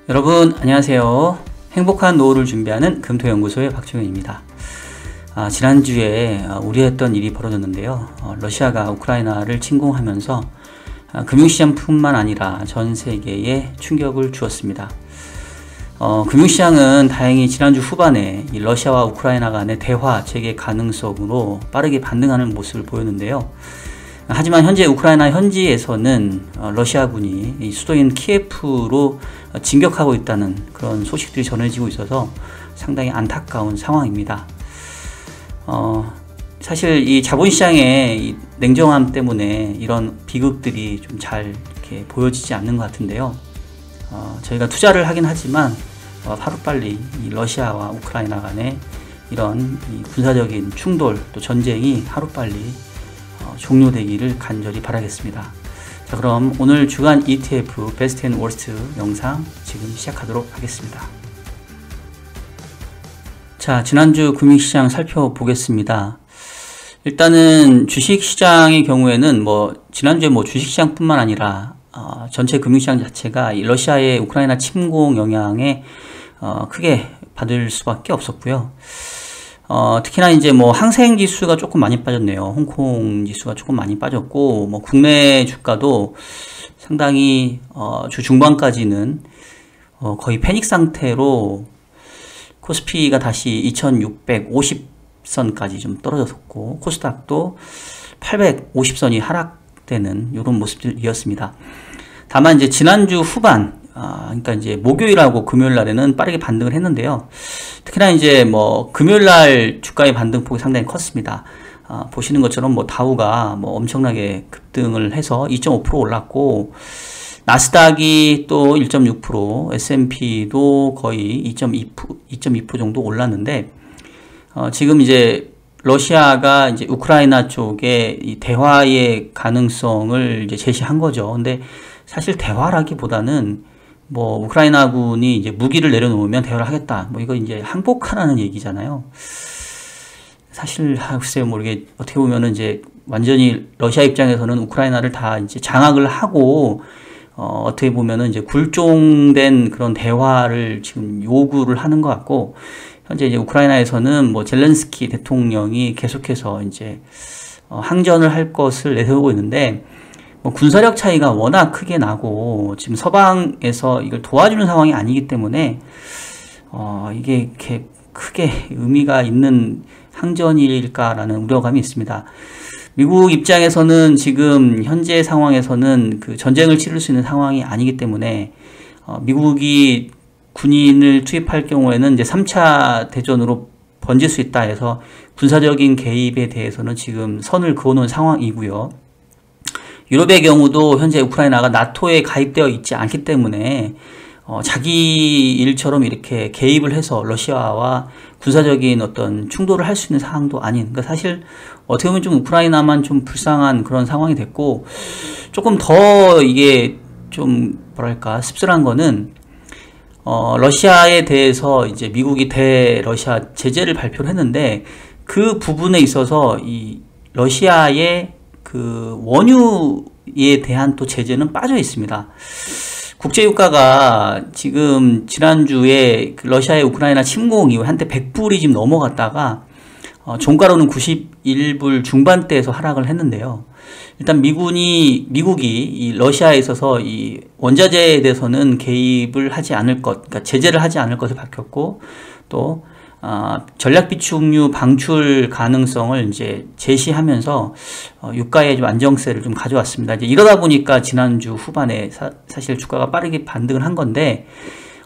여러분 안녕하세요. 행복한 노후를 준비하는 금토연구소의 박종현입니다. 지난주에 우려했던 일이 벌어졌는데요. 러시아가 우크라이나를 침공하면서 금융시장뿐만 아니라 전 세계에 충격을 주었습니다. 금융시장은 다행히 지난주 후반에 이 러시아와 우크라이나 간의 대화 재개 가능성으로 빠르게 반등하는 모습을 보였는데요. 하지만 현재 우크라이나 현지에서는 러시아군이 이 수도인 키예프로 진격하고 있다는 그런 소식들이 전해지고 있어서 상당히 안타까운 상황입니다. 사실 이 자본시장의 이 냉정함 때문에 이런 비극들이 좀 잘 이렇게 보여지지 않는 것 같은데요. 저희가 투자를 하긴 하지만 하루빨리 이 러시아와 우크라이나 간의 이런 이 군사적인 충돌 또 전쟁이 하루빨리 종료되기를 간절히 바라겠습니다. 자, 그럼 오늘 주간 ETF 베스트 앤 워스트 영상 지금 시작하도록 하겠습니다. 자, 지난주 금융시장 살펴보겠습니다. 일단은 주식시장의 경우에는 지난주에 주식시장뿐만 아니라 전체 금융시장 자체가 이 러시아의 우크라이나 침공 영향에 크게 받을 수밖에 없었고요. 특히나 이제 항생 지수가 조금 많이 빠졌네요. 홍콩 지수가 조금 많이 빠졌고, 국내 주가도 상당히, 주 중반까지는, 거의 패닉 상태로 코스피가 다시 2650선까지 좀 떨어졌었고, 코스닥도 850선이 하락되는 이런 모습이었습니다. 다만 이제 지난주 후반, 그러니까 이제 목요일하고 금요일 날에는 빠르게 반등을 했는데요. 특히나 이제 금요일 날 주가의 반등폭이 상당히 컸습니다. 보시는 것처럼 다우가 엄청나게 급등을 해서 2.5% 올랐고, 나스닥이 또 1.6%, S&P도 거의 2.2% 정도 올랐는데, 지금 이제 러시아가 이제 우크라이나 쪽에 이 대화의 가능성을 이제 제시한 거죠. 근데 사실 대화라기보다는 우크라이나군이 이제 무기를 내려놓으면 대화를 하겠다. 이거 이제 항복하라는 얘기잖아요. 사실, 글쎄요, 이게 어떻게 보면은 이제 완전히 러시아 입장에서는 우크라이나를 다 이제 장악을 하고, 어떻게 보면은 이제 굴종된 그런 대화를 지금 요구를 하는 것 같고, 현재 이제 우크라이나에서는 젤렌스키 대통령이 계속해서 이제, 항전을 할 것을 내세우고 있는데, 군사력 차이가 워낙 크게 나고 지금 서방에서 이걸 도와주는 상황이 아니기 때문에 이게 이렇게 크게 의미가 있는 항전일까라는 우려감이 있습니다. 미국 입장에서는 지금 현재 상황에서는 그 전쟁을 치를 수 있는 상황이 아니기 때문에 미국이 군인을 투입할 경우에는 이제 3차 대전으로 번질 수 있다 해서 군사적인 개입에 대해서는 지금 선을 그어놓은 상황이고요. 유럽의 경우도 현재 우크라이나가 나토에 가입되어 있지 않기 때문에 자기 일처럼 이렇게 개입을 해서 러시아와 군사적인 어떤 충돌을 할 수 있는 상황도 아닌, 그러니까 사실 어떻게 보면 좀 우크라이나만 좀 불쌍한 그런 상황이 됐고, 조금 더 이게 좀 뭐랄까 씁쓸한 거는 러시아에 대해서 이제 미국이 대러시아 제재를 발표를 했는데, 그 부분에 있어서 이 러시아의 그 원유에 대한 또 제재는 빠져 있습니다. 국제유가가 지금 지난주에 러시아의 우크라이나 침공 이후에 한때 100불이 지금 넘어갔다가 종가로는 91불 중반대에서 하락을 했는데요. 일단 미국이 이 러시아에 있어서 이 원자재에 대해서는 개입을 하지 않을 것, 그러니까 제재를 하지 않을 것을 밝혔고, 또 전략 비축유 방출 가능성을 이제 제시하면서 유가에 좀 안정세를 좀 가져왔습니다. 이제 이러다 보니까 지난주 후반에 사실 주가가 빠르게 반등을 한 건데,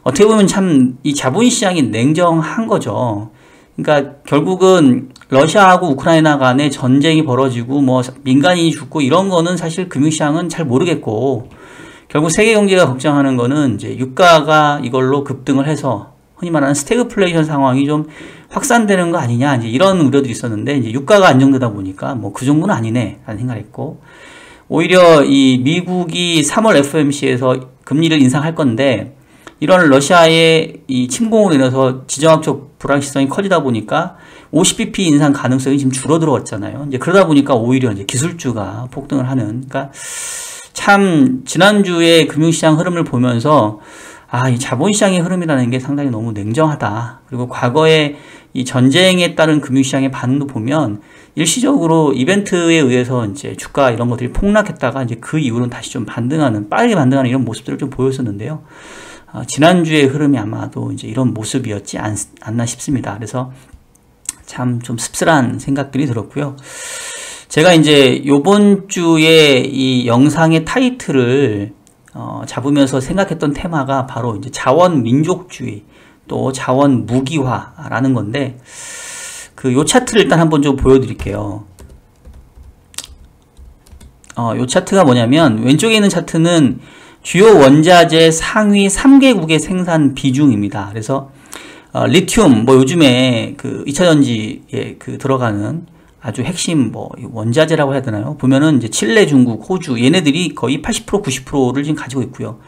어떻게 보면 참 이 자본시장이 냉정한 거죠. 그러니까 결국은 러시아하고 우크라이나 간에 전쟁이 벌어지고 민간인이 죽고 이런 거는 사실 금융시장은 잘 모르겠고, 결국 세계 경제가 걱정하는 거는 이제 유가가 이걸로 급등을 해서 흔히 말하는 스태그플레이션 상황이 좀 확산되는 거 아니냐, 이제 이런 우려들이 있었는데, 이제 유가가 안정되다 보니까 그 정도는 아니네 라는 생각을 했고, 오히려 이 미국이 3월 FOMC에서 금리를 인상할 건데, 이런 러시아의 이 침공으로 인해서 지정학적 불확실성이 커지다 보니까 50bp 인상 가능성이 지금 줄어들었잖아요. 이제 그러다 보니까 오히려 이제 기술주가 폭등을 하는, 그러니까 참 지난주에 금융시장 흐름을 보면서 이 자본시장의 흐름이라는 게 상당히 너무 냉정하다. 그리고 과거에 이 전쟁에 따른 금융시장의 반응도 보면 일시적으로 이벤트에 의해서 이제 주가 이런 것들이 폭락했다가 이제 그 이후로는 다시 좀 빠르게 반등하는 이런 모습들을 좀 보였었는데요. 지난주의 흐름이 아마도 이제 이런 모습이었지 않나 싶습니다. 그래서 참 좀 씁쓸한 생각들이 들었고요. 제가 이제 요번 주에 이 영상의 타이틀을 잡으면서 생각했던 테마가 바로 이제 자원 민족주의 또 자원 무기화라는 건데, 요 차트를 일단 한번 좀 보여드릴게요. 요 차트가 뭐냐면 왼쪽에 있는 차트는 주요 원자재 상위 3개국의 생산 비중입니다. 그래서 리튬, 요즘에 그 2차전지에 들어가는 아주 핵심 원자재라고 해야 되나요? 보면은 이제 칠레, 중국, 호주 얘네들이 거의 80% 90%를 지금 가지고 있고요.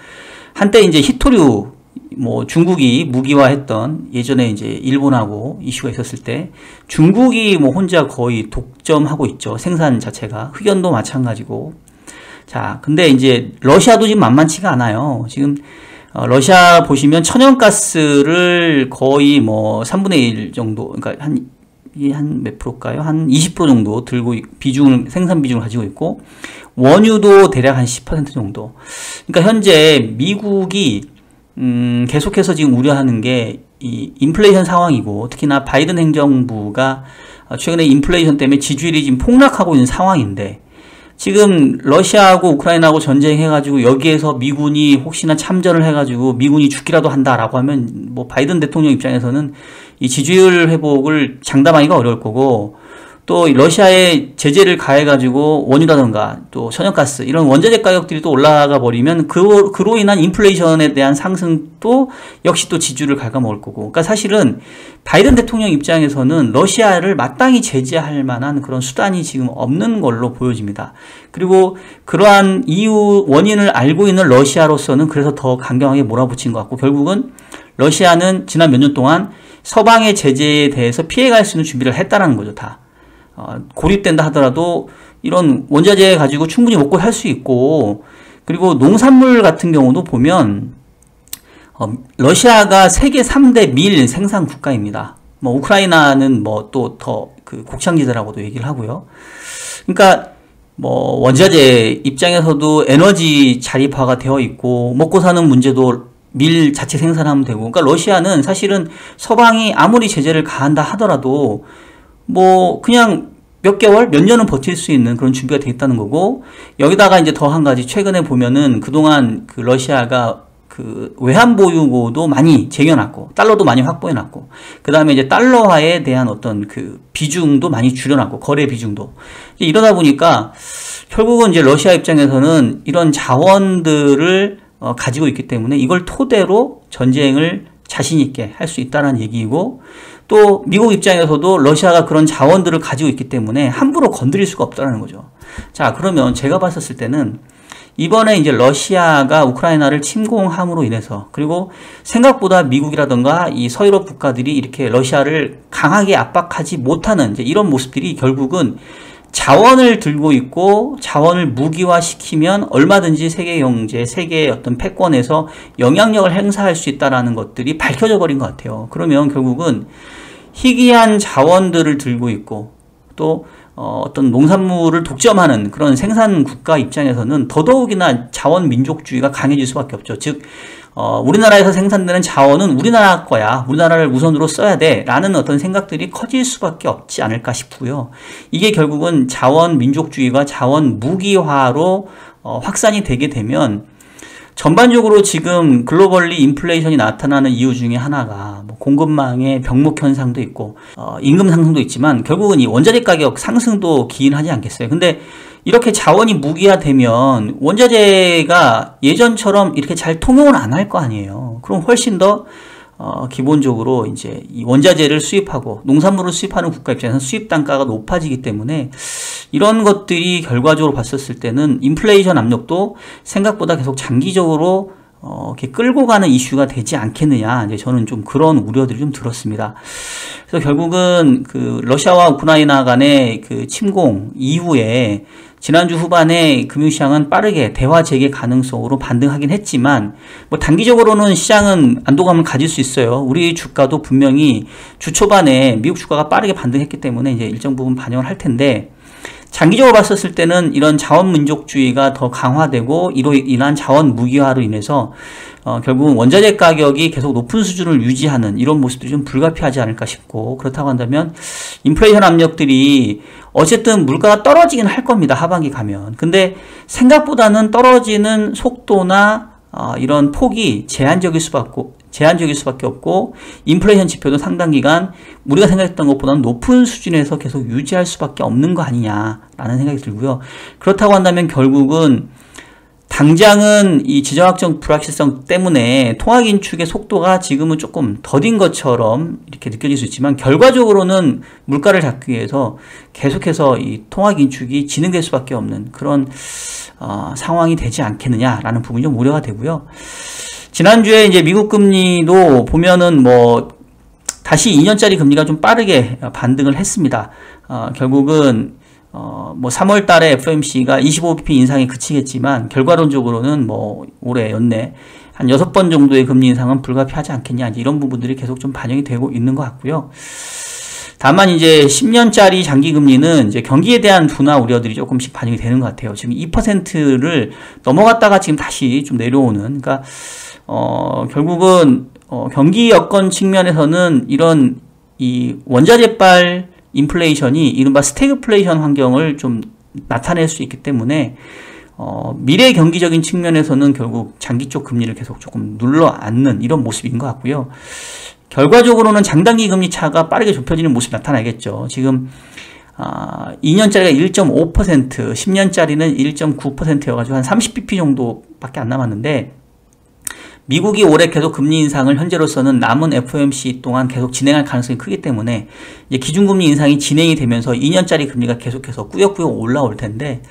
한때 이제 히토류 중국이 무기화했던, 예전에 이제 일본하고 이슈가 있었을 때 중국이 혼자 거의 독점하고 있죠. 생산 자체가. 흑연도 마찬가지고. 자, 근데 이제 러시아도 지금 만만치가 않아요. 지금 러시아 보시면 천연가스를 거의 3분의 1 정도, 그러니까 한 몇 프로일까요? 한 20% 정도 들고 생산 비중을 가지고 있고, 원유도 대략 한 10% 정도. 그러니까 현재 미국이 계속해서 지금 우려하는 게 이 인플레이션 상황이고, 특히나 바이든 행정부가 최근에 인플레이션 때문에 지지율이 지금 폭락하고 있는 상황인데, 지금 러시아하고 우크라이나하고 전쟁해가지고 여기에서 미군이 혹시나 참전을 해가지고 미군이 죽기라도 한다라고 하면 바이든 대통령 입장에서는 이 지지율 회복을 장담하기가 어려울 거고, 또 러시아에 제재를 가해가지고 원유라든가 또 천연가스 이런 원자재 가격들이 또 올라가 버리면 그로 인한 인플레이션에 대한 상승도 역시 또 지지율을 갉아먹을 거고. 그러니까 사실은 바이든 대통령 입장에서는 러시아를 마땅히 제재할 만한 그런 수단이 지금 없는 걸로 보여집니다. 그리고 그러한 이유 원인을 알고 있는 러시아로서는 그래서 더 강경하게 몰아붙인 것 같고, 결국은 러시아는 지난 몇 년 동안 서방의 제재에 대해서 피해갈 수 있는 준비를 했다라는 거죠. 다 고립된다 하더라도 이런 원자재 가지고 충분히 먹고 살 수 있고, 그리고 농산물 같은 경우도 보면 러시아가 세계 3대 밀 생산 국가입니다. 우크라이나는 또 더 곡창지대라고도 얘기를 하고요. 그러니까 원자재 입장에서도 에너지 자립화가 되어 있고, 먹고 사는 문제도 밀 자체 생산하면 되고, 그러니까 러시아는 사실은 서방이 아무리 제재를 가한다 하더라도 그냥 몇 개월, 몇 년은 버틸 수 있는 그런 준비가 되어 있다는 거고, 여기다가 이제 더 한 가지, 최근에 보면은 그동안 러시아가 외환 보유고도 많이 쟁여놨고, 달러도 많이 확보해놨고, 그 다음에 이제 달러화에 대한 어떤 비중도 많이 줄여놨고, 거래 비중도. 이러다 보니까 결국은 이제 러시아 입장에서는 이런 자원들을 가지고 있기 때문에 이걸 토대로 전쟁을 자신있게 할 수 있다는 얘기이고, 또 미국 입장에서도 러시아가 그런 자원들을 가지고 있기 때문에 함부로 건드릴 수가 없다는 거죠. 자, 그러면 제가 봤었을 때는 이번에 이제 러시아가 우크라이나를 침공함으로 인해서, 그리고 생각보다 미국이라던가 이 서유럽 국가들이 이렇게 러시아를 강하게 압박하지 못하는 이제 이런 모습들이 결국은 자원을 들고 있고 자원을 무기화시키면 얼마든지 세계 경제, 세계의 어떤 패권에서 영향력을 행사할 수 있다는 것들이 밝혀져 버린 것 같아요. 그러면 결국은 희귀한 자원들을 들고 있고 또 어떤 농산물을 독점하는 그런 생산 국가 입장에서는 더더욱이나 자원 민족주의가 강해질 수밖에 없죠. 즉 우리나라에서 생산되는 자원은 우리나라 거야, 우리나라를 우선으로 써야 돼 라는 어떤 생각들이 커질 수밖에 없지 않을까 싶고요. 이게 결국은 자원 민족주의가 자원 무기화로 확산이 되게 되면 전반적으로 지금 글로벌리 인플레이션이 나타나는 이유 중에 하나가 공급망의 병목 현상도 있고 임금 상승도 있지만 결국은 이 원자재 가격 상승도 기인하지 않겠어요. 근데 이렇게 자원이 무기화되면 원자재가 예전처럼 이렇게 잘 통용을 안 할 거 아니에요. 그럼 훨씬 더 기본적으로 이제 이 원자재를 수입하고 농산물을 수입하는 국가 입장에서 수입 단가가 높아지기 때문에 이런 것들이 결과적으로 봤었을 때는 인플레이션 압력도 생각보다 계속 장기적으로 이렇게 끌고 가는 이슈가 되지 않겠느냐, 이제 저는 좀 그런 우려들이 좀 들었습니다. 그래서 결국은 러시아와 우크라이나 간의 침공 이후에 지난주 후반에 금융시장은 빠르게 대화 재개 가능성으로 반등하긴 했지만 뭐 단기적으로는 시장은 안도감을 가질 수 있어요. 우리 주가도 분명히 주 초반에 미국 주가가 빠르게 반등했기 때문에 이제 일정 부분 반영을 할 텐데 장기적으로 봤었을 때는 이런 자원민족주의가 더 강화되고 이로 인한 자원 무기화로 인해서 결국은 원자재 가격이 계속 높은 수준을 유지하는 이런 모습들이 좀 불가피하지 않을까 싶고, 그렇다고 한다면 인플레이션 압력들이 어쨌든 물가가 떨어지긴 할 겁니다. 하반기 가면. 근데 생각보다는 떨어지는 속도나 이런 폭이 제한적일 수밖에 없고 인플레이션 지표도 상당 기간 우리가 생각했던 것보다는 높은 수준에서 계속 유지할 수밖에 없는 거 아니냐라는 생각이 들고요. 그렇다고 한다면 결국은 당장은 이 지정학적 불확실성 때문에 통화긴축의 속도가 지금은 조금 더딘 것처럼 이렇게 느껴질 수 있지만 결과적으로는 물가를 잡기 위해서 계속해서 이 통화긴축이 진행될 수밖에 없는 그런 상황이 되지 않겠느냐라는 부분이 좀 우려가 되고요. 지난주에 이제 미국 금리도 보면은 뭐 다시 2년짜리 금리가 좀 빠르게 반등을 했습니다. 결국은 뭐 3월 달에 FOMC가 25bp 인상에 그치겠지만 결과론적으로는 뭐 올해 연내 한 6번 정도의 금리 인상은 불가피하지 않겠냐, 이제 이런 부분들이 계속 좀 반영이 되고 있는 것 같고요. 다만 이제 10년짜리 장기 금리는 이제 경기에 대한 둔화 우려들이 조금씩 반영이 되는 것 같아요. 지금 2%를 넘어갔다가 지금 다시 좀 내려오는, 그러니까 결국은 경기 여건 측면에서는 이런 이 원자재발 인플레이션이 이른바 스태그플레이션 환경을 좀 나타낼 수 있기 때문에 미래 경기적인 측면에서는 결국 장기 쪽 금리를 계속 조금 눌러앉는 이런 모습인 것 같고요. 결과적으로는 장단기 금리 차가 빠르게 좁혀지는 모습이 나타나겠죠. 지금 2년짜리가 1.5%, 10년짜리는 1.9%여가지고 한 30bp 정도밖에 안 남았는데, 미국이 올해 계속 금리 인상을 현재로서는 남은 FOMC 동안 계속 진행할 가능성이 크기 때문에 이제 기준금리 인상이 진행이 되면서 2년짜리 금리가 계속해서 꾸역꾸역 올라올 텐데,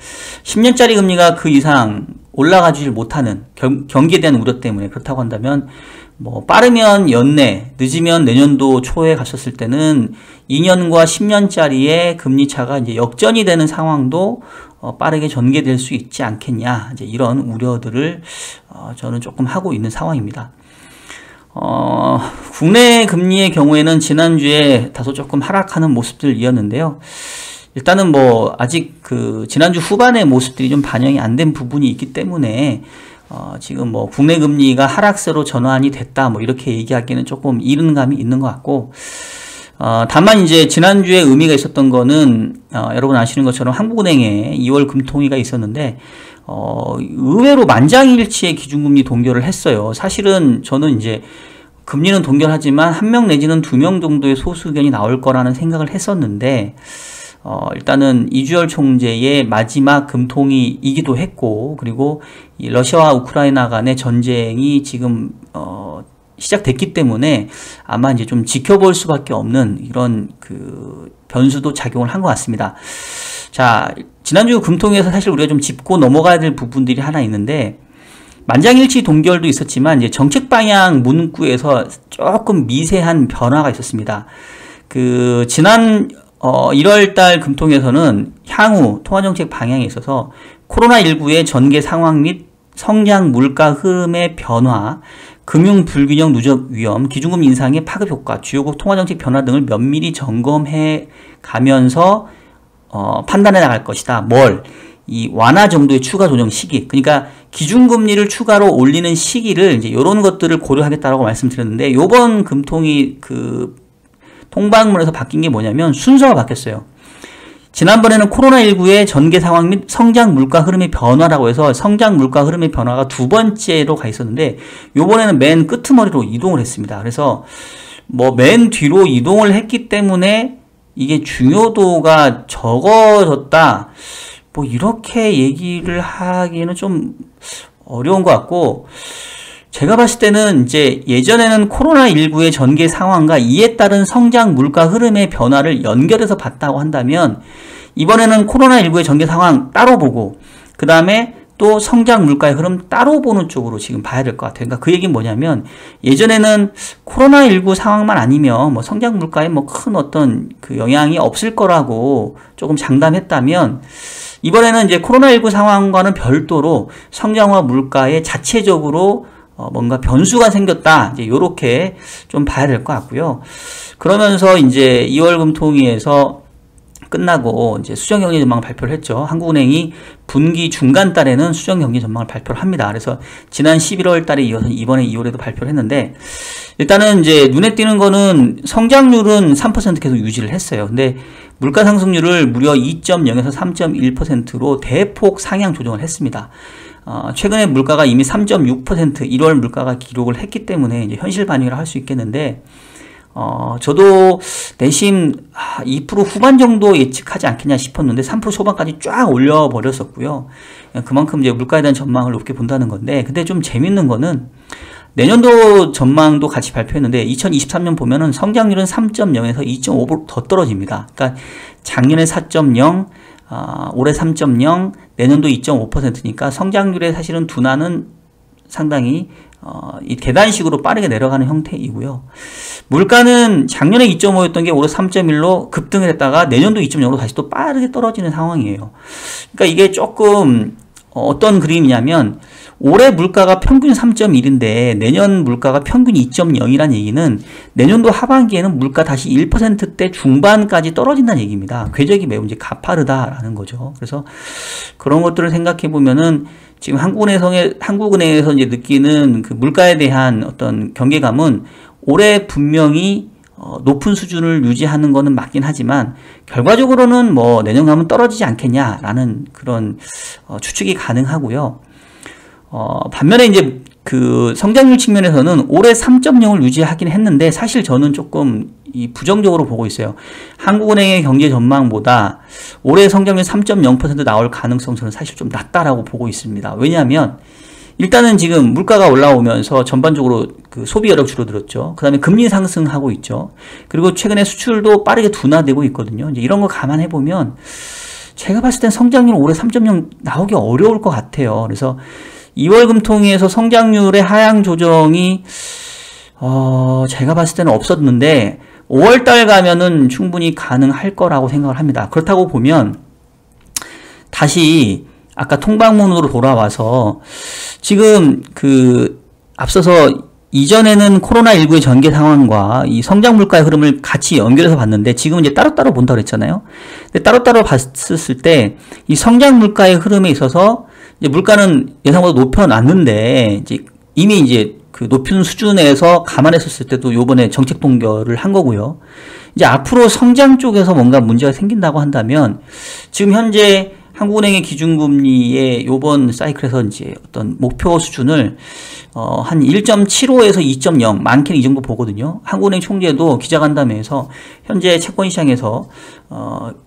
10년짜리 금리가 그 이상 올라가지 못하는 경기에 대한 우려 때문에, 그렇다고 한다면 뭐 빠르면 연내, 늦으면 내년도 초에 갔었을 때는 2년과 10년짜리의 금리 차가 이제 역전이 되는 상황도 빠르게 전개될 수 있지 않겠냐, 이제 이런 우려들을 저는 조금 하고 있는 상황입니다. 국내 금리의 경우에는 지난주에 다소 조금 하락하는 모습들이었는데요. 일단은 뭐 아직 그 지난주 후반의 모습들이 좀 반영이 안 된 부분이 있기 때문에 지금 뭐 국내 금리가 하락세로 전환이 됐다 뭐 이렇게 얘기하기는 조금 이른 감이 있는 것 같고, 다만 이제 지난주에 의미가 있었던 거는 여러분 아시는 것처럼 한국은행에 2월 금통위가 있었는데 의외로 만장일치의 기준금리 동결을 했어요. 사실은 저는 이제 금리는 동결하지만 1명 내지는 2명 정도의 소수 의견이 나올 거라는 생각을 했었는데, 일단은 이주열 총재의 마지막 금통위이기도 했고, 그리고 이 러시아와 우크라이나 간의 전쟁이 지금 시작됐기 때문에 아마 이제 좀 지켜볼 수밖에 없는 이런 그 변수도 작용을 한 것 같습니다. 자, 지난주 금통위에서 사실 우리가 좀 짚고 넘어가야 될 부분들이 하나 있는데, 만장일치 동결도 있었지만 이제 정책 방향 문구에서 조금 미세한 변화가 있었습니다. 그 지난 1월달 금통에서는 향후 통화정책 방향에 있어서 코로나19의 전개 상황 및 성장 물가 흐름의 변화, 금융 불균형 누적 위험, 기준금리 인상의 파급 효과, 주요국 통화정책 변화 등을 면밀히 점검해 가면서 판단해 나갈 것이다. 이 완화 정도의 추가 조정 시기, 그러니까 기준금리를 추가로 올리는 시기를 이제 이런 것들을 고려하겠다라고 말씀드렸는데, 요번 금통위 그 통방문에서 바뀐 게 뭐냐면 순서가 바뀌었어요. 지난번에는 코로나19의 전개 상황 및 성장 물가 흐름의 변화라고 해서 성장 물가 흐름의 변화가 두 번째로 가 있었는데, 요번에는 맨 끄트머리로 이동을 했습니다. 그래서 뭐 맨 뒤로 이동을 했기 때문에 이게 중요도가 적어졌다, 뭐 이렇게 얘기를 하기는 좀 어려운 것 같고, 제가 봤을 때는 이제 예전에는 코로나19의 전개 상황과 이에 따른 성장 물가 흐름의 변화를 연결해서 봤다고 한다면, 이번에는 코로나19의 전개 상황 따로 보고 그 다음에 또 성장 물가의 흐름 따로 보는 쪽으로 지금 봐야 될 것 같아요. 그러니까 그 얘기는 뭐냐면, 예전에는 코로나19 상황만 아니면 뭐 성장 물가에 뭐 큰 어떤 그 영향이 없을 거라고 조금 장담했다면, 이번에는 이제 코로나19 상황과는 별도로 성장과 물가에 자체적으로 뭔가 변수가 생겼다. 이제 요렇게 좀 봐야 될 것 같고요. 그러면서 이제 2월 금통위에서 끝나고 이제 수정 경제 전망을 발표를 했죠. 한국은행이 분기 중간 달에는 수정 경제 전망을 발표를 합니다. 그래서 지난 11월 달에 이어서 이번에 2월에도 발표를 했는데, 일단은 이제 눈에 띄는 거는 성장률은 3% 계속 유지를 했어요. 근데 물가 상승률을 무려 2.0에서 3.1%로 대폭 상향 조정을 했습니다. 최근에 물가가 이미 3.6% 1월 물가가 기록을 했기 때문에 이제 현실 반영을 할 수 있겠는데, 저도 내심 2% 후반 정도 예측하지 않겠냐 싶었는데 3% 초반까지 쫙 올려버렸었고요. 그만큼 이제 물가에 대한 전망을 높게 본다는 건데, 근데 좀 재밌는 거는 내년도 전망도 같이 발표했는데 2023년 보면은 성장률은 3.0에서 2.5% 더 떨어집니다. 그러니까 작년에 4.0, 올해 3.0, 내년도 2.5%니까 성장률의 사실은 둔화는 상당히 이 계단식으로 빠르게 내려가는 형태이고요. 물가는 작년에 2.5였던 게 올해 3.1로 급등을 했다가 내년도 2.0으로 다시 또 빠르게 떨어지는 상황이에요. 그러니까 이게 조금 어떤 그림이냐면, 올해 물가가 평균 3.1인데 내년 물가가 평균 2.0이란 얘기는 내년도 하반기에는 물가 다시 1%대 중반까지 떨어진다는 얘기입니다. 궤적이 매우 이제 가파르다라는 거죠. 그래서 그런 것들을 생각해 보면은 지금 한국은행에서 이제 느끼는 그 물가에 대한 어떤 경계감은 올해 분명히 높은 수준을 유지하는 거는 맞긴 하지만 결과적으로는 뭐 내년 가면 떨어지지 않겠냐라는 그런 추측이 가능하고요. 반면에 이제 그 성장률 측면에서는 올해 3.0을 유지하긴 했는데 사실 저는 조금 부정적으로 보고 있어요. 한국은행의 경제 전망보다 올해 성장률 3.0% 나올 가능성 저는 사실 좀 낮다라고 보고 있습니다. 왜냐하면 일단은 지금 물가가 올라오면서 전반적으로 그 소비 여력 줄어들었죠. 그 다음에 금리 상승하고 있죠. 그리고 최근에 수출도 빠르게 둔화되고 있거든요. 이제 이런 거 감안해 보면 제가 봤을 땐 성장률 올해 3.0 나오기 어려울 것 같아요. 그래서 2월 금통위에서 성장률의 하향 조정이 제가 봤을 때는 없었는데 5월달 가면은 충분히 가능할 거라고 생각을 합니다. 그렇다고 보면 다시 아까 통방문으로 돌아와서 지금 앞서서 이전에는 코로나19의 전개 상황과 이 성장 물가의 흐름을 같이 연결해서 봤는데 지금은 이제 따로따로 본다고 그랬잖아요. 근데 따로따로 봤을 때 이 성장 물가의 흐름에 있어서 이제 물가는 예상보다 높여놨는데 이제 이미 이제 그 높은 수준에서 감안했었을 때도 요번에 정책 동결을 한 거고요. 이제 앞으로 성장 쪽에서 뭔가 문제가 생긴다고 한다면 지금 현재 한국은행의 기준금리의 요번 사이클에서 이제 어떤 목표 수준을 한 1.75에서 2.0 많게는 이 정도 보거든요. 한국은행 총재도 기자간담회에서 현재 채권시장에서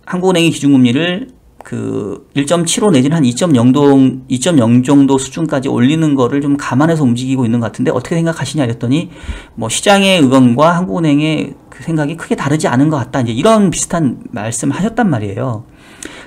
한국은행의 기준금리를 그 1.75 내지는 한 2.0 정도 수준까지 올리는 거를 좀 감안해서 움직이고 있는 것 같은데 어떻게 생각하시냐 이랬더니 뭐 시장의 의견과 한국은행의 그 생각이 크게 다르지 않은 것 같다. 이제 이런 비슷한 말씀을 하셨단 말이에요.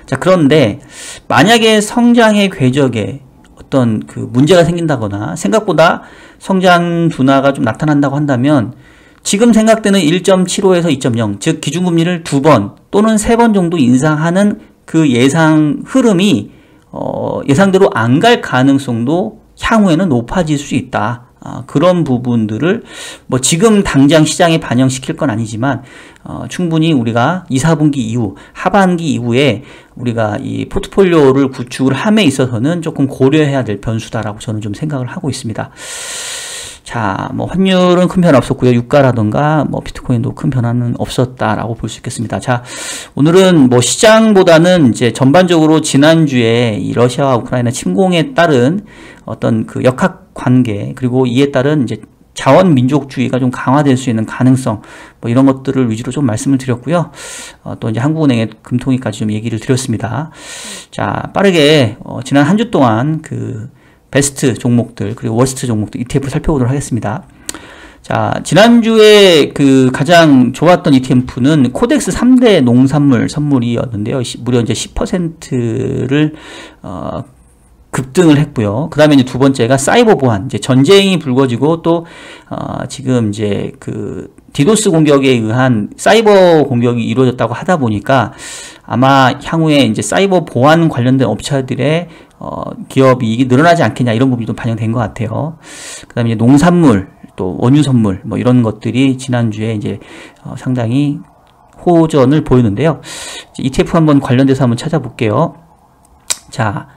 자, 그런데 만약에 성장의 궤적에 어떤 그 문제가 생긴다거나 생각보다 성장 둔화가 좀 나타난다고 한다면 지금 생각되는 1.75에서 2.0, 즉 기준금리를 2번 또는 3번 정도 인상하는 그 예상 흐름이 예상대로 안 갈 가능성도 향후에는 높아질 수 있다. 그런 부분들을 뭐 지금 당장 시장에 반영시킬 건 아니지만 충분히 우리가 2, 4분기 이후 하반기 이후에 우리가 이 포트폴리오를 구축을 함에 있어서는 조금 고려해야 될 변수다라고 저는 좀 생각을 하고 있습니다. 자, 뭐 환율은 큰 변화 없었고요. 유가라던가 뭐 비트코인도 큰 변화는 없었다라고 볼 수 있겠습니다. 자, 오늘은 뭐 시장보다는 이제 전반적으로 지난주에 이 러시아와 우크라이나 침공에 따른 어떤 그 역학 관계 그리고 이에 따른 이제 자원 민족주의가 좀 강화될 수 있는 가능성 뭐 이런 것들을 위주로 좀 말씀을 드렸고요. 또 이제 한국은행의 금통위까지 좀 얘기를 드렸습니다. 자, 빠르게 지난 한 주 동안 그 베스트 종목들 그리고 워스트 종목들 ETF 살펴보도록 하겠습니다. 자, 지난주에 그 가장 좋았던 ETF는 코덱스 3대 농산물 선물이었는데요. 무려 이제 10%를 급등을 했고요. 그 다음에 이제 두 번째가 사이버 보안, 이제 전쟁이 불거지고 또 지금 이제 그 디도스 공격에 의한 사이버 공격이 이루어졌다고 하다 보니까 아마 향후에 이제 사이버 보안 관련된 업체들의 기업 이익이 늘어나지 않겠냐 이런 부분이 좀 반영된 것 같아요. 그다음에 이제 농산물 또 원유 선물 뭐 이런 것들이 지난주에 이제 상당히 호전을 보이는데요. ETF 한번 관련돼서 한번 찾아볼게요. 자,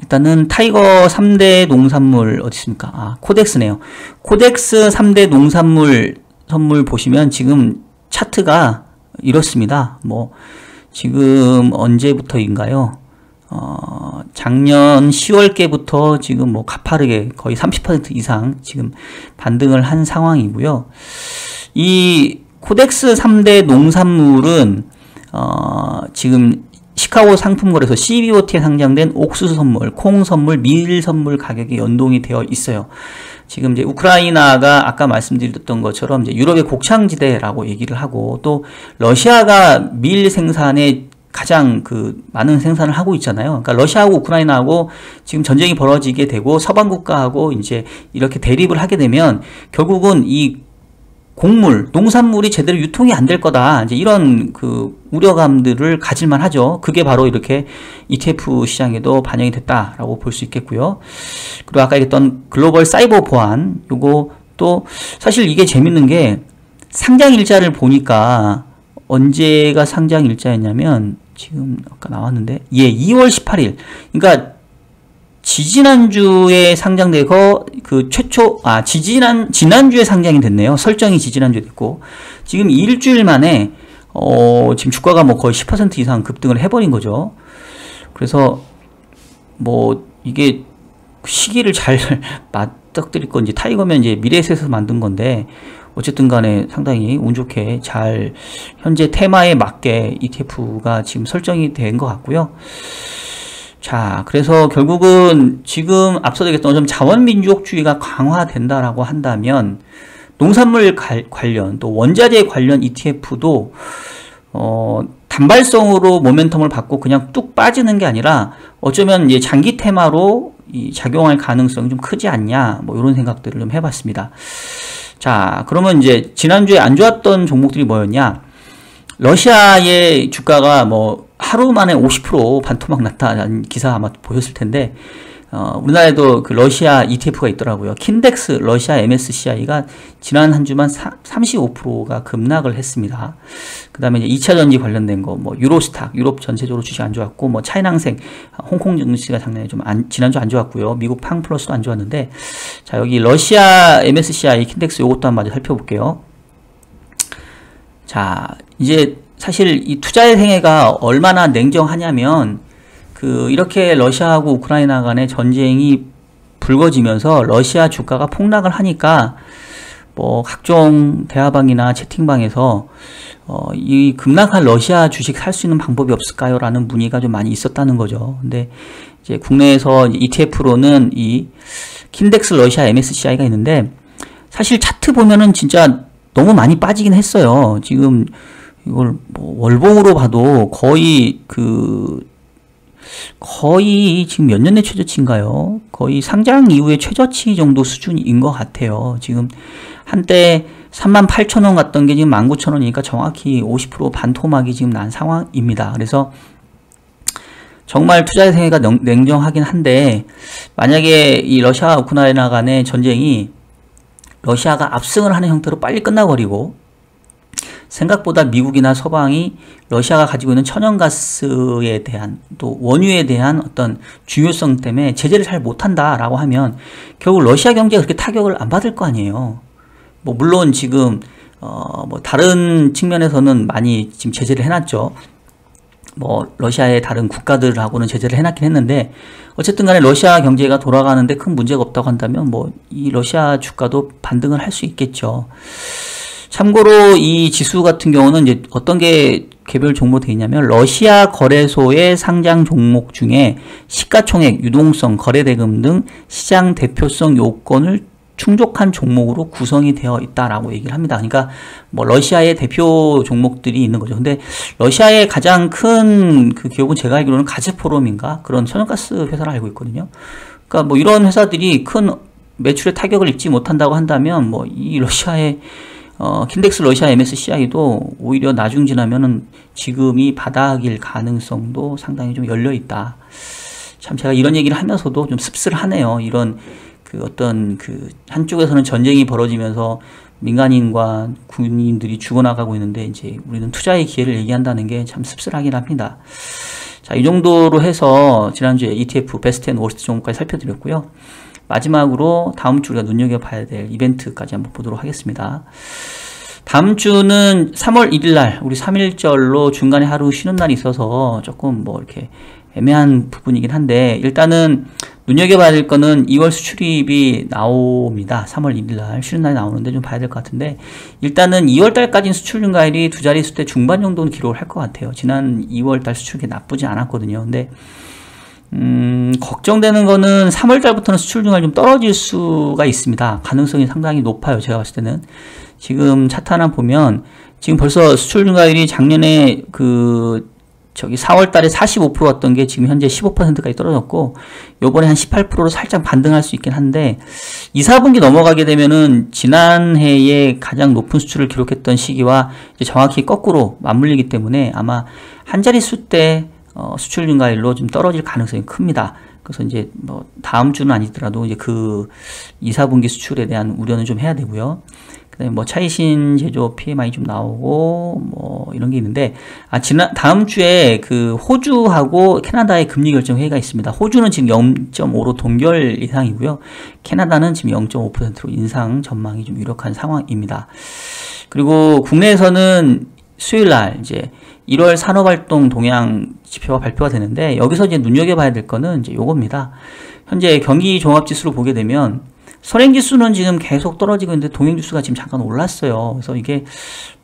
일단은 타이거 3대 농산물 어디 있습니까? 아, 코덱스네요. 코덱스 3대 농산물 선물 보시면 지금 차트가 이렇습니다. 뭐 지금 언제부터인가요? 작년 10월께부터 지금 뭐 가파르게 거의 30% 이상 지금 반등을 한 상황이고요. 이 코덱스 3대 농산물은 지금 시카고 상품거래소 CBOT에 상장된 옥수수 선물, 콩 선물, 밀 선물 가격이 연동이 되어 있어요. 지금 이제 우크라이나가 아까 말씀드렸던 것처럼 이제 유럽의 곡창지대라고 얘기를 하고 또 러시아가 밀 생산에 가장 많은 생산을 하고 있잖아요. 그러니까 러시아하고 우크라이나하고 지금 전쟁이 벌어지게 되고 서방 국가하고 이제 이렇게 대립을 하게 되면 결국은 이 곡물, 농산물이 제대로 유통이 안 될 거다. 이제 이런 우려감들을 가질만 하죠. 그게 바로 이렇게 ETF 시장에도 반영이 됐다라고 볼 수 있겠고요. 그리고 아까 얘기했던 글로벌 사이버 보안, 요거 또 사실 이게 재밌는 게 상장 일자를 보니까 언제가 상장 일자였냐면 지금 아까 나왔는데 2월 18일. 그러니까 지지난주에 상장되고 지난주에 상장이 됐네요. 설정이 지지난주에 됐고 지금 일주일 만에 지금 주가가 뭐 거의 10% 이상 급등을 해버린 거죠. 그래서 뭐 이게 시기를 잘 맞닥뜨릴 건지 타이거면 이제 미래에셋에서 만든 건데 어쨌든 간에 상당히 운 좋게 잘 현재 테마에 맞게 ETF가 지금 설정이 된 것 같고요. 자, 그래서 결국은 지금 앞서 얘기했던 것처럼 자원민주주의가 강화된다라고 한다면 농산물 관련 또 원자재 관련 ETF도 단발성으로 모멘텀을 받고 그냥 뚝 빠지는 게 아니라 어쩌면 이제 장기 테마로 작용할 가능성이 좀 크지 않냐 뭐 이런 생각들을 좀 해봤습니다. 자, 그러면 이제 지난주에 안 좋았던 종목들이 뭐였냐? 러시아의 주가가 뭐 하루 만에 50% 반토막 났다는 기사 아마 보셨을 텐데 우리나라에도 러시아 ETF가 있더라고요. 킨덱스 러시아 MSCI가 지난 한 주만 35%가 급락을 했습니다. 그 다음에 이제 2차 전지 관련된 거, 뭐 유로스탁, 유럽 전체적으로 주식 안 좋았고, 뭐 차이낭생, 홍콩 증시가 작년에 지난주 안 좋았고요. 미국 팡플러스도 안 좋았는데, 자, 여기 러시아 MSCI 킨덱스 요것도 한번 살펴볼게요. 자, 이제 사실 이 투자의 생애가 얼마나 냉정하냐면 이렇게 러시아하고 우크라이나 간의 전쟁이 불거지면서 러시아 주가가 폭락을 하니까 뭐 각종 대화방이나 채팅방에서 이 급락한 러시아 주식 살 수 있는 방법이 없을까요? 라는 문의가 좀 많이 있었다는 거죠. 근데 이제 국내에서 ETF로는 이 킨덱스 러시아 MSCI가 있는데 사실 차트 보면은 진짜 너무 많이 빠지긴 했어요. 지금 이걸 뭐 월봉으로 봐도 거의 지금 몇 년의 최저치인가요? 거의 상장 이후의 최저치 정도 수준인 것 같아요. 지금 한때 38,000원 갔던 게 지금 19,000원이니까 정확히 50% 반토막이 지금 난 상황입니다. 그래서 정말 투자의 생애가 냉정하긴 한데 만약에 이 러시아와 우크라이나 간의 전쟁이 러시아가 압승을 하는 형태로 빨리 끝나버리고 생각보다 미국이나 서방이 러시아가 가지고 있는 천연가스에 대한 또 원유에 대한 어떤 중요성 때문에 제재를 잘 못한다라고 하면 결국 러시아 경제가 그렇게 타격을 안 받을 거 아니에요. 뭐 물론 지금 뭐 다른 측면에서는 많이 지금 제재를 해놨죠. 뭐 러시아의 다른 국가들하고는 제재를 해놨긴 했는데 어쨌든 간에 러시아 경제가 돌아가는데 큰 문제가 없다고 한다면 뭐 이 러시아 주가도 반등을 할 수 있겠죠. 참고로 이 지수 같은 경우는 이제 어떤 게 개별 종목으로 되어 있냐면 러시아 거래소의 상장 종목 중에 시가총액, 유동성, 거래대금 등 시장 대표성 요건을 충족한 종목으로 구성이 되어 있다라고 얘기를 합니다. 그러니까 뭐 러시아의 대표 종목들이 있는 거죠. 근데 러시아의 가장 큰 기업은 제가 알기로는 가즈프롬인가 그런 천연가스 회사를 알고 있거든요. 그러니까 뭐 이런 회사들이 큰 매출의 타격을 입지 못한다고 한다면 뭐 이 러시아의 킨덱스 러시아 MSCI도 오히려 나중 지나면은 지금이 바닥일 가능성도 상당히 좀 열려 있다. 참 제가 이런 얘기를 하면서도 좀 씁쓸하네요. 이런 어떤 한쪽에서는 전쟁이 벌어지면서 민간인과 군인들이 죽어나가고 있는데 이제 우리는 투자의 기회를 얘기한다는 게 참 씁쓸하긴 합니다. 자, 이 정도로 해서 지난주에 ETF 베스트 앤 워스트 종목까지 살펴드렸고요. 마지막으로 다음 주 우리가 눈여겨봐야 될 이벤트까지 한번 보도록 하겠습니다. 다음 주는 3월 1일 날 우리 3.1절로 중간에 하루 쉬는 날이 있어서 조금 뭐 이렇게 애매한 부분이긴 한데, 일단은 눈여겨봐야 될 거는 2월 수출입이 나옵니다. 3월 1일 날 쉬는 날이 나오는데 좀 봐야 될 것 같은데, 일단은 2월 달까지는 수출 증가율이 두 자릿수 중반 정도는 기록을 할 것 같아요. 지난 2월 달 수출이 나쁘지 않았거든요. 근데 걱정되는 거는 3월 달부터는 수출 증가율이 좀 떨어질 수가 있습니다. 가능성이 상당히 높아요. 제가 봤을 때는 지금 차트 하나 보면 지금 벌써 수출 증가율이 작년에 4월 달에 45%였던 게 지금 현재 15%까지 떨어졌고, 요번에 한 18%로 살짝 반등할 수 있긴 한데, 2, 4분기 넘어가게 되면은 지난해에 가장 높은 수출을 기록했던 시기와 이제 정확히 거꾸로 맞물리기 때문에 아마 한 자릿수 때 수출 증가율로 좀 떨어질 가능성이 큽니다. 그래서 이제 뭐 다음 주는 아니더라도 이제 2, 4분기 수출에 대한 우려는 좀 해야 되고요. 그다음에 뭐 차이신 제조 PMI 좀 나오고 뭐 이런 게 있는데, 다음 주에 호주하고 캐나다의 금리 결정 회의가 있습니다. 호주는 지금 0.5로 동결 예상이고요. 캐나다는 지금 0.5%로 인상 전망이 좀 유력한 상황입니다. 그리고 국내에서는 수요일 날 이제 1월 산업활동 동향 지표가 발표가 되는데, 여기서 이제 눈여겨봐야 될 거는 이제 요겁니다. 현재 경기 종합지수로 보게 되면 선행지수는 지금 계속 떨어지고 있는데 동행지수가 지금 잠깐 올랐어요. 그래서 이게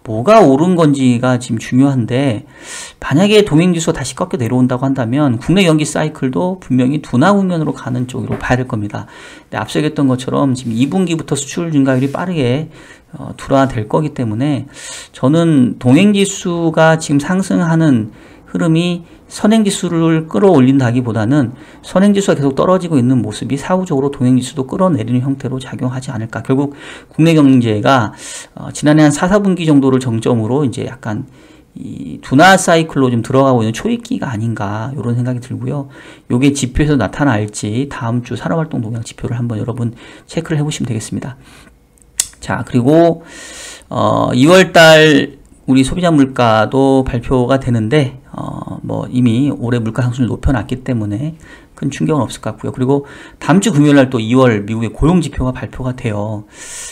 뭐가 오른 건지가 지금 중요한데, 만약에 동행지수가 다시 꺾여 내려온다고 한다면 국내 경기 사이클도 분명히 둔화 국면으로 가는 쪽으로 봐야 될 겁니다. 근데 앞서 얘기했던 것처럼 지금 2분기부터 수출 증가율이 빠르게 둔화될 거기 때문에 저는 동행지수가 지금 상승하는 흐름이 선행지수를 끌어올린다기보다는 선행지수가 계속 떨어지고 있는 모습이 사후적으로 동행지수도 끌어내리는 형태로 작용하지 않을까. 결국 국내 경제가 지난해 한 4, 4분기 정도를 정점으로 이제 약간 이 둔화 사이클로 좀 들어가고 있는 초입기가 아닌가, 이런 생각이 들고요. 요게 지표에서 나타날지 다음 주 산업활동 동향 지표를 한번 여러분 체크를 해보시면 되겠습니다. 자, 그리고 2월달 우리 소비자 물가도 발표가 되는데, 뭐 이미 올해 물가 상승률 높여놨기 때문에 큰 충격은 없을 것 같고요. 그리고 다음 주 금요일 날 또 2월 미국의 고용지표가 발표가 돼요.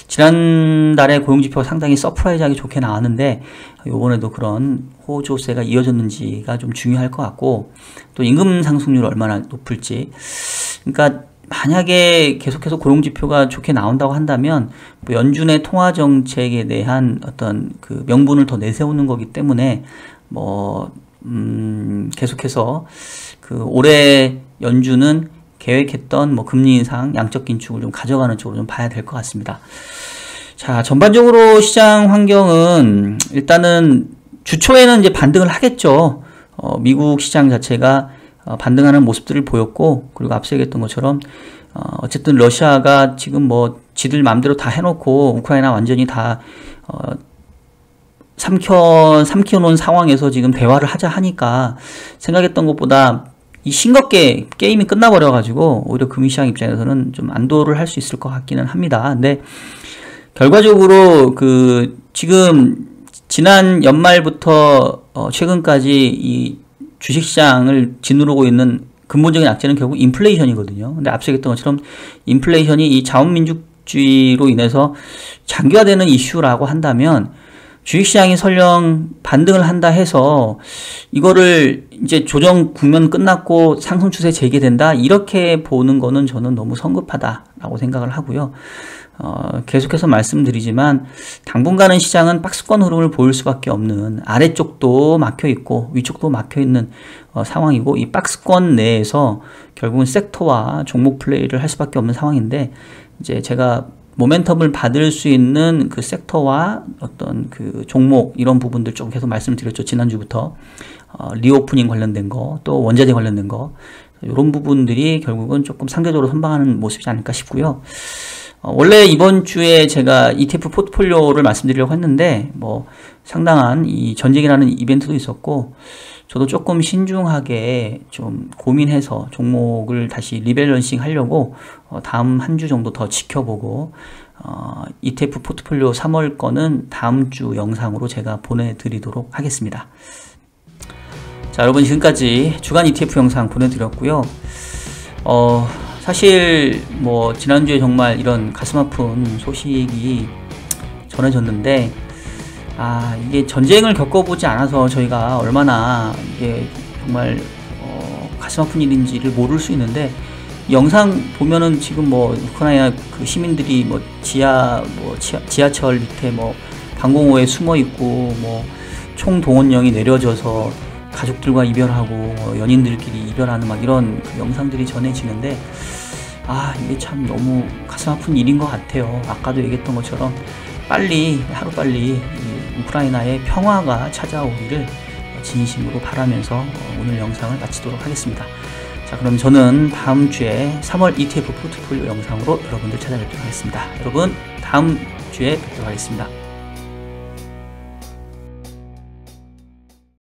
지난달에 고용지표가 상당히 서프라이즈하게 좋게 나왔는데, 요번에도 그런 호조세가 이어졌는지가 좀 중요할 것 같고, 또 임금 상승률 얼마나 높을지. 그러니까 만약에 계속해서 고용지표가 좋게 나온다고 한다면 뭐 연준의 통화정책에 대한 어떤 명분을 더 내세우는 거기 때문에 뭐 계속해서 올해 연준은 계획했던 뭐 금리 인상, 양적 긴축을 좀 가져가는 쪽으로 좀 봐야 될 것 같습니다. 자, 전반적으로 시장 환경은 일단은 주초에는 이제 반등을 하겠죠. 미국 시장 자체가 반등하는 모습들을 보였고, 그리고 앞서 얘기했던 것처럼 어쨌든 러시아가 지금 뭐 지들 마음대로 다 해놓고 우크라이나 완전히 다 삼켜놓은 상황에서 지금 대화를 하자 하니까 생각했던 것보다 이 싱겁게 게임이 끝나버려가지고 오히려 금융시장 입장에서는 좀 안도를 할 수 있을 것 같기는 합니다. 근데 결과적으로 지금 지난 연말부터 최근까지 이 주식시장을 짓누르고 있는 근본적인 악재는 결국 인플레이션이거든요. 근데 앞서 얘기했던 것처럼 인플레이션이 이 자원민족주의로 인해서 장기화되는 이슈라고 한다면, 주식시장이 설령 반등을 한다 해서 이거를 이제 조정 국면 끝났고 상승 추세 재개된다, 이렇게 보는 거는 저는 너무 성급하다라고 생각을 하고요. 계속해서 말씀드리지만 당분간은 시장은 박스권 흐름을 보일 수밖에 없는, 아래쪽도 막혀있고 위쪽도 막혀있는 상황이고, 이 박스권 내에서 결국은 섹터와 종목 플레이를 할 수밖에 없는 상황인데, 이제 제가 모멘텀을 받을 수 있는 섹터와 어떤 종목, 이런 부분들 좀 계속 말씀드렸죠. 지난주부터 리오프닝 관련된 거, 또 원자재 관련된 거, 이런 부분들이 결국은 조금 상대적으로 선방하는 모습이지 않을까 싶고요. 원래 이번 주에 제가 ETF 포트폴리오를 말씀드리려고 했는데 뭐 상당한 이 전쟁이라는 이벤트도 있었고 저도 조금 신중하게 좀 고민해서 종목을 다시 리밸런싱 하려고 다음 한 주 정도 더 지켜보고 ETF 포트폴리오 3월 거는 다음 주 영상으로 제가 보내드리도록 하겠습니다. 자, 여러분 지금까지 주간 ETF 영상 보내드렸고요. 사실 뭐 지난주에 정말 이런 가슴 아픈 소식이 전해졌는데 이게 전쟁을 겪어보지 않아서 저희가 얼마나 이게 정말 가슴 아픈 일인지를 모를 수 있는데 영상 보면은 지금 뭐 우크라이나 그 시민들이 뭐 지하철 밑에 뭐 방공호에 숨어 있고 뭐 총동원령이 내려져서 가족들과 이별하고 연인들끼리 이별하는 막 이런 그 영상들이 전해지는데 이게 참 너무 가슴 아픈 일인 것 같아요. 아까도 얘기했던 것처럼 하루빨리 이 우크라이나의 평화가 찾아오기를 진심으로 바라면서 오늘 영상을 마치도록 하겠습니다. 자, 그럼 저는 다음 주에 3월 ETF 포트폴리오 영상으로 여러분들 찾아뵙도록 하겠습니다. 여러분 다음 주에 뵙도록 하겠습니다.